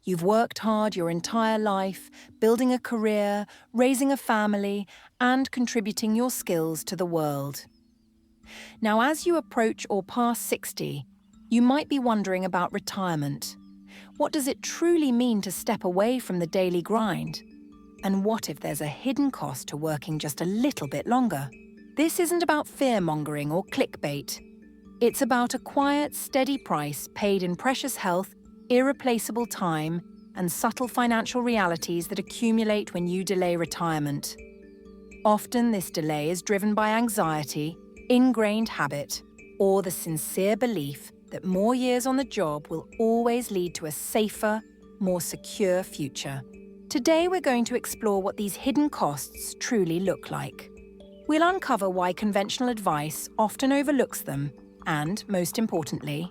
You've worked hard your entire life, building a career, raising a family, and contributing your skills to the world. Now, as you approach or pass 60, you might be wondering about retirement. What does it truly mean to step away from the daily grind? And what if there's a hidden cost to working just a little bit longer? This isn't about fear-mongering or clickbait. It's about a quiet, steady price paid in precious health, irreplaceable time, and subtle financial realities that accumulate when you delay retirement. Often this delay is driven by anxiety, ingrained habit, or the sincere belief that more years on the job will always lead to a safer, more secure future. Today we're going to explore what these hidden costs truly look like. We'll uncover why conventional advice often overlooks them and, most importantly,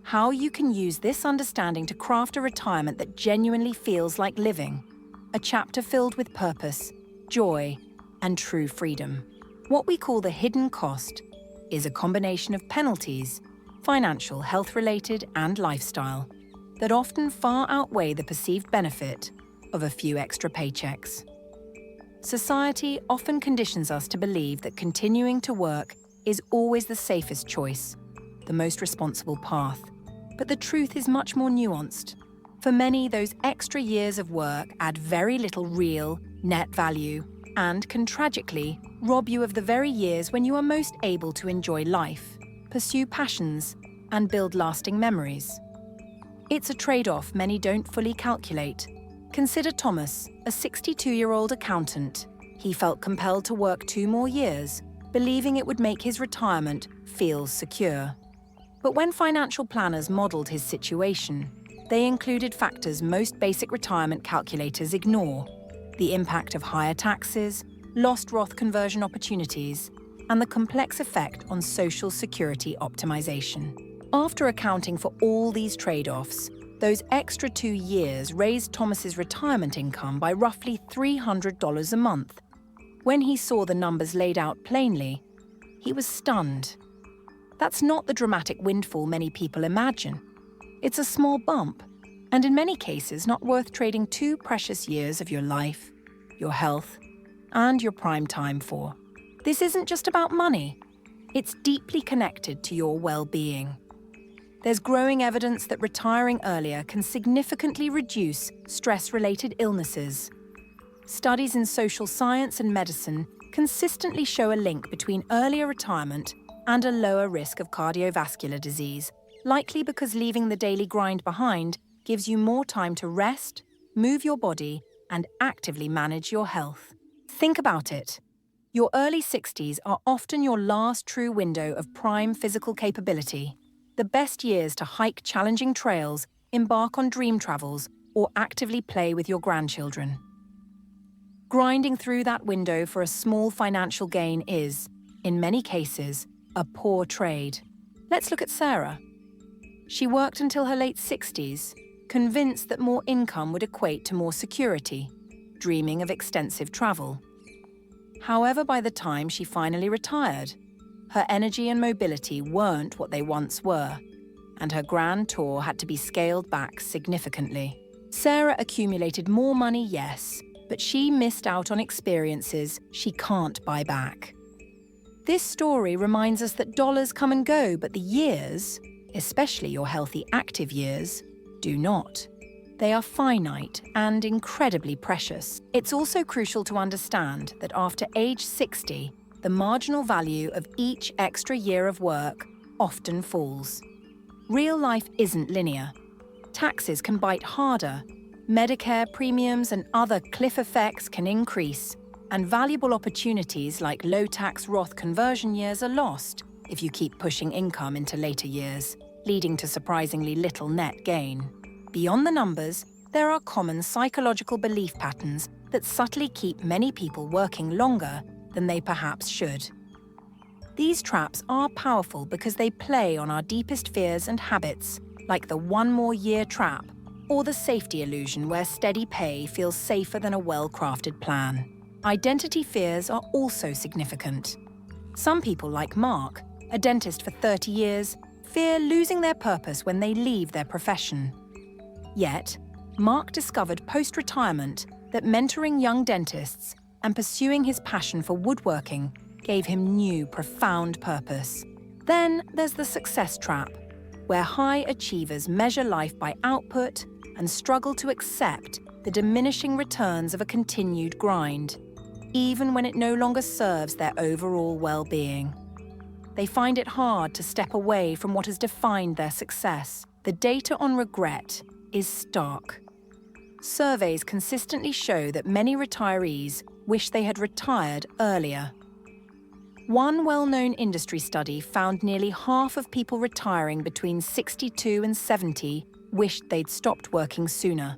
how you can use this understanding to craft a retirement that genuinely feels like living, a chapter filled with purpose, joy, and true freedom. What we call the hidden cost is a combination of penalties, financial, health-related, and lifestyle, that often far outweigh the perceived benefit of a few extra paychecks. Society often conditions us to believe that continuing to work is always the safest choice, the most responsible path. But the truth is much more nuanced. For many, those extra years of work add very little real, net value and can tragically rob you of the very years when you are most able to enjoy life, pursue passions, and build lasting memories. It's a trade-off many don't fully calculate. Consider Thomas, a 62-year-old accountant. He felt compelled to work 2 more years, believing it would make his retirement feel secure. But when financial planners modeled his situation, they included factors most basic retirement calculators ignore: the impact of higher taxes, lost Roth conversion opportunities, and the complex effect on Social Security optimization. After accounting for all these trade-offs, those extra 2 years raised Thomas's retirement income by roughly $300 a month. When he saw the numbers laid out plainly, he was stunned. That's not the dramatic windfall many people imagine. It's a small bump, and in many cases not worth trading 2 precious years of your life, your health, and your prime time for. This isn't just about money. It's deeply connected to your well-being. There's growing evidence that retiring earlier can significantly reduce stress-related illnesses. Studies in social science and medicine consistently show a link between earlier retirement and a lower risk of cardiovascular disease, likely because leaving the daily grind behind gives you more time to rest, move your body, and actively manage your health. Think about it. Your early 60s are often your last true window of prime physical capability, the best years to hike challenging trails, embark on dream travels, or actively play with your grandchildren. Grinding through that window for a small financial gain is, in many cases, a poor trade. Let's look at Sarah. She worked until her late 60s, convinced that more income would equate to more security, dreaming of extensive travel. However, by the time she finally retired, her energy and mobility weren't what they once were, and her grand tour had to be scaled back significantly. Sarah accumulated more money, yes, but she missed out on experiences she can't buy back. This story reminds us that dollars come and go, but the years, especially your healthy, active years, do not. They are finite and incredibly precious. It's also crucial to understand that after age 60, the marginal value of each extra year of work often falls. Real life isn't linear. Taxes can bite harder, Medicare premiums and other cliff effects can increase, and valuable opportunities like low-tax Roth conversion years are lost if you keep pushing income into later years, leading to surprisingly little net gain. Beyond the numbers, there are common psychological belief patterns that subtly keep many people working longer than they perhaps should. These traps are powerful because they play on our deepest fears and habits, like the 1 more year trap, or the safety illusion where steady pay feels safer than a well-crafted plan. Identity fears are also significant. Some people, like Mark, a dentist for 30 years, fear losing their purpose when they leave their profession. Yet, Mark discovered post-retirement that mentoring young dentists and pursuing his passion for woodworking gave him new, profound purpose. Then there's the success trap, where high achievers measure life by output and struggle to accept the diminishing returns of a continued grind, even when it no longer serves their overall well-being. They find it hard to step away from what has defined their success. The data on regret is stark. Surveys consistently show that many retirees wish they had retired earlier. One well-known industry study found nearly half of people retiring between 62 and 70 wished they'd stopped working sooner,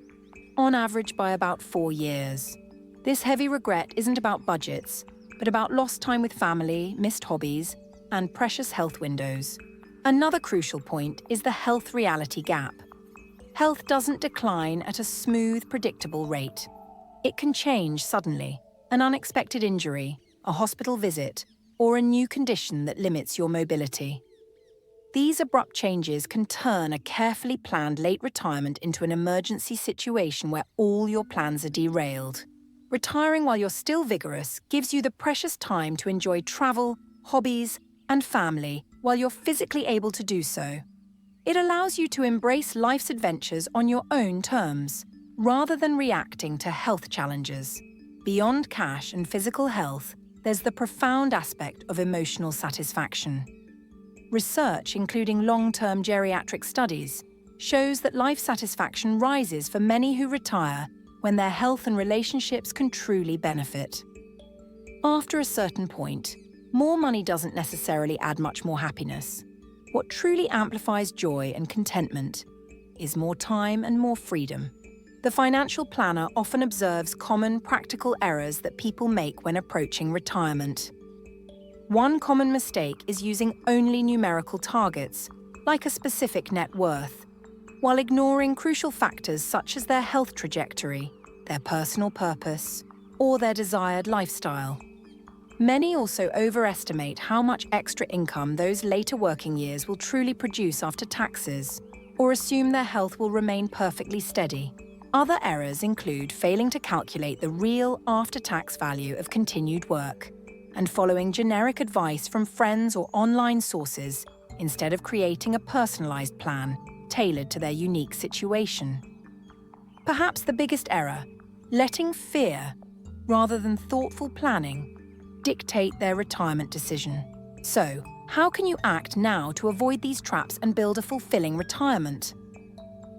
on average by about 4 years. This heavy regret isn't about budgets, but about lost time with family, missed hobbies, and precious health windows. Another crucial point is the health reality gap. Health doesn't decline at a smooth, predictable rate. It can change suddenly. An unexpected injury, a hospital visit, or a new condition that limits your mobility. These abrupt changes can turn a carefully planned late retirement into an emergency situation where all your plans are derailed. Retiring while you're still vigorous gives you the precious time to enjoy travel, hobbies, and family while you're physically able to do so. It allows you to embrace life's adventures on your own terms, rather than reacting to health challenges. Beyond cash and physical health, there's the profound aspect of emotional satisfaction. Research, including long-term geriatric studies, shows that life satisfaction rises for many who retire when their health and relationships can truly benefit. After a certain point, more money doesn't necessarily add much more happiness. What truly amplifies joy and contentment is more time and more freedom. The financial planner often observes common practical errors that people make when approaching retirement. One common mistake is using only numerical targets, like a specific net worth, while ignoring crucial factors such as their health trajectory, their personal purpose, or their desired lifestyle. Many also overestimate how much extra income those later working years will truly produce after taxes, or assume their health will remain perfectly steady. Other errors include failing to calculate the real after-tax value of continued work and following generic advice from friends or online sources instead of creating a personalized plan tailored to their unique situation. Perhaps the biggest error, letting fear, rather than thoughtful planning, dictate their retirement decision. So, how can you act now to avoid these traps and build a fulfilling retirement?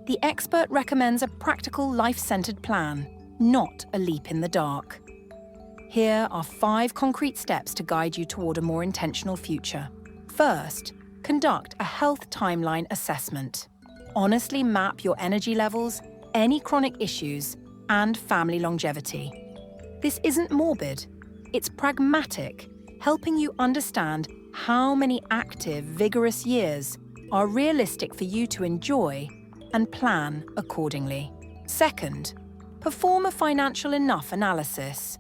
The expert recommends a practical, life-centered plan, not a leap in the dark. Here are 5 concrete steps to guide you toward a more intentional future. First, conduct a health timeline assessment. Honestly map your energy levels, any chronic issues, and family longevity. This isn't morbid, it's pragmatic, helping you understand how many active, vigorous years are realistic for you to enjoy and plan accordingly. Second, perform a financial enough analysis.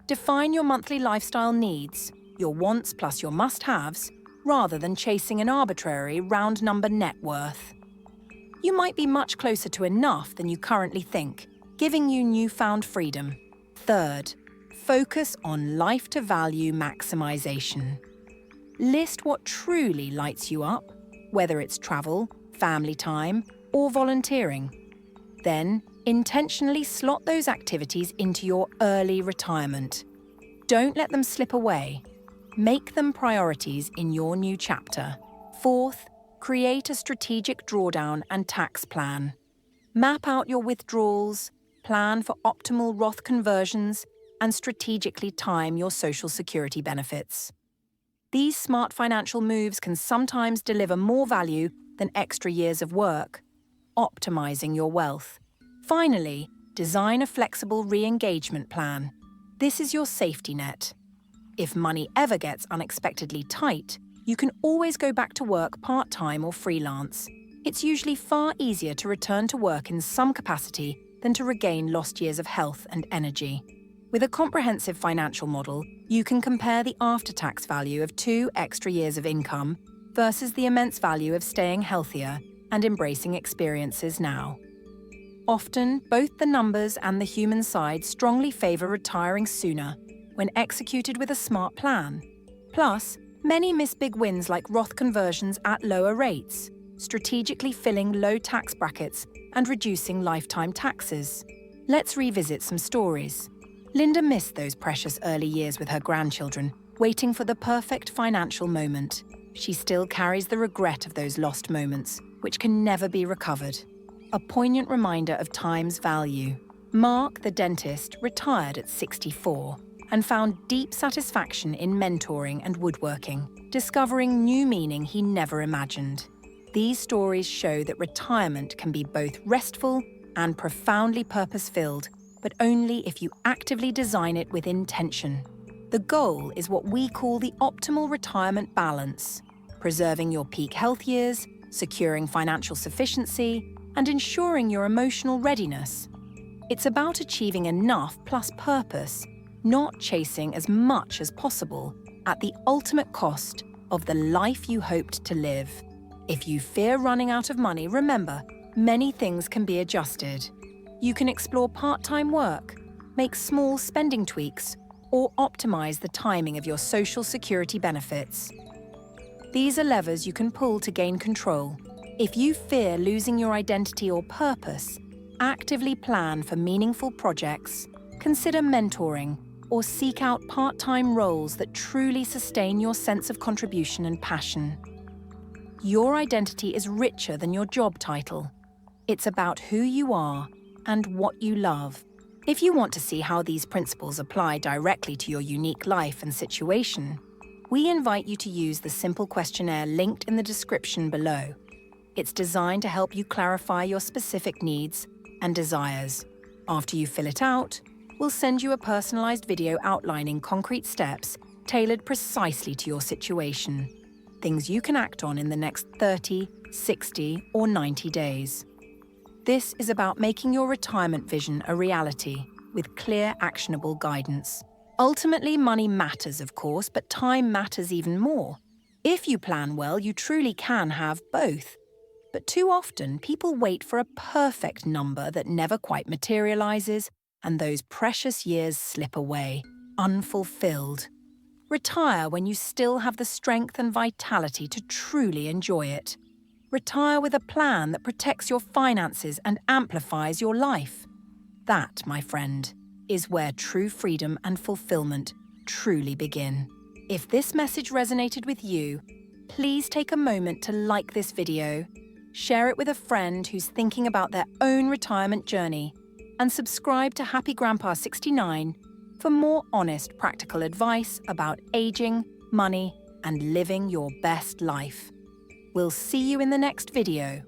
Define your monthly lifestyle needs, your wants plus your must-haves, rather than chasing an arbitrary round number net worth. You might be much closer to enough than you currently think, giving you newfound freedom. Third, focus on life-to-value maximization. List what truly lights you up, whether it's travel, family time, or volunteering. Then, intentionally slot those activities into your early retirement. Don't let them slip away. Make them priorities in your new chapter. Fourth, create a strategic drawdown and tax plan. Map out your withdrawals, plan for optimal Roth conversions, and strategically time your Social Security benefits. These smart financial moves can sometimes deliver more value than extra years of work, optimizing your wealth. Finally, design a flexible re-engagement plan. This is your safety net. If money ever gets unexpectedly tight, you can always go back to work part-time or freelance. It's usually far easier to return to work in some capacity than to regain lost years of health and energy. With a comprehensive financial model, you can compare the after-tax value of 2 extra years of income versus the immense value of staying healthier and embracing experiences now. Often, both the numbers and the human side strongly favour retiring sooner when executed with a smart plan. Plus, many miss big wins like Roth conversions at lower rates, strategically filling low tax brackets and reducing lifetime taxes. Let's revisit some stories. Linda missed those precious early years with her grandchildren, waiting for the perfect financial moment. She still carries the regret of those lost moments, which can never be recovered. A poignant reminder of time's value. Mark, the dentist, retired at 64 and found deep satisfaction in mentoring and woodworking, discovering new meaning he never imagined. These stories show that retirement can be both restful and profoundly purpose-filled, but only if you actively design it with intention. The goal is what we call the optimal retirement balance, preserving your peak health years, securing financial sufficiency, and ensuring your emotional readiness. It's about achieving enough plus purpose, not chasing as much as possible at the ultimate cost of the life you hoped to live. If you fear running out of money, remember, many things can be adjusted. You can explore part-time work, make small spending tweaks, or optimize the timing of your social security benefits. These are levers you can pull to gain control. If you fear losing your identity or purpose, actively plan for meaningful projects, consider mentoring, or seek out part-time roles that truly sustain your sense of contribution and passion. Your identity is richer than your job title. It's about who you are and what you love. If you want to see how these principles apply directly to your unique life and situation, we invite you to use the simple questionnaire linked in the description below. It's designed to help you clarify your specific needs and desires. After you fill it out, we'll send you a personalized video outlining concrete steps tailored precisely to your situation. Things you can act on in the next 30, 60, or 90 days. This is about making your retirement vision a reality with clear, actionable guidance. Ultimately, money matters, of course, but time matters even more. If you plan well, you truly can have both. But too often, people wait for a perfect number that never quite materializes, and those precious years slip away, unfulfilled. Retire when you still have the strength and vitality to truly enjoy it. Retire with a plan that protects your finances and amplifies your life. That, my friend, is where true freedom and fulfillment truly begin. If this message resonated with you, please take a moment to like this video, share it with a friend who's thinking about their own retirement journey, and subscribe to Happy Grandpa 69 for more honest, practical advice about aging, money, and living your best life. We'll see you in the next video.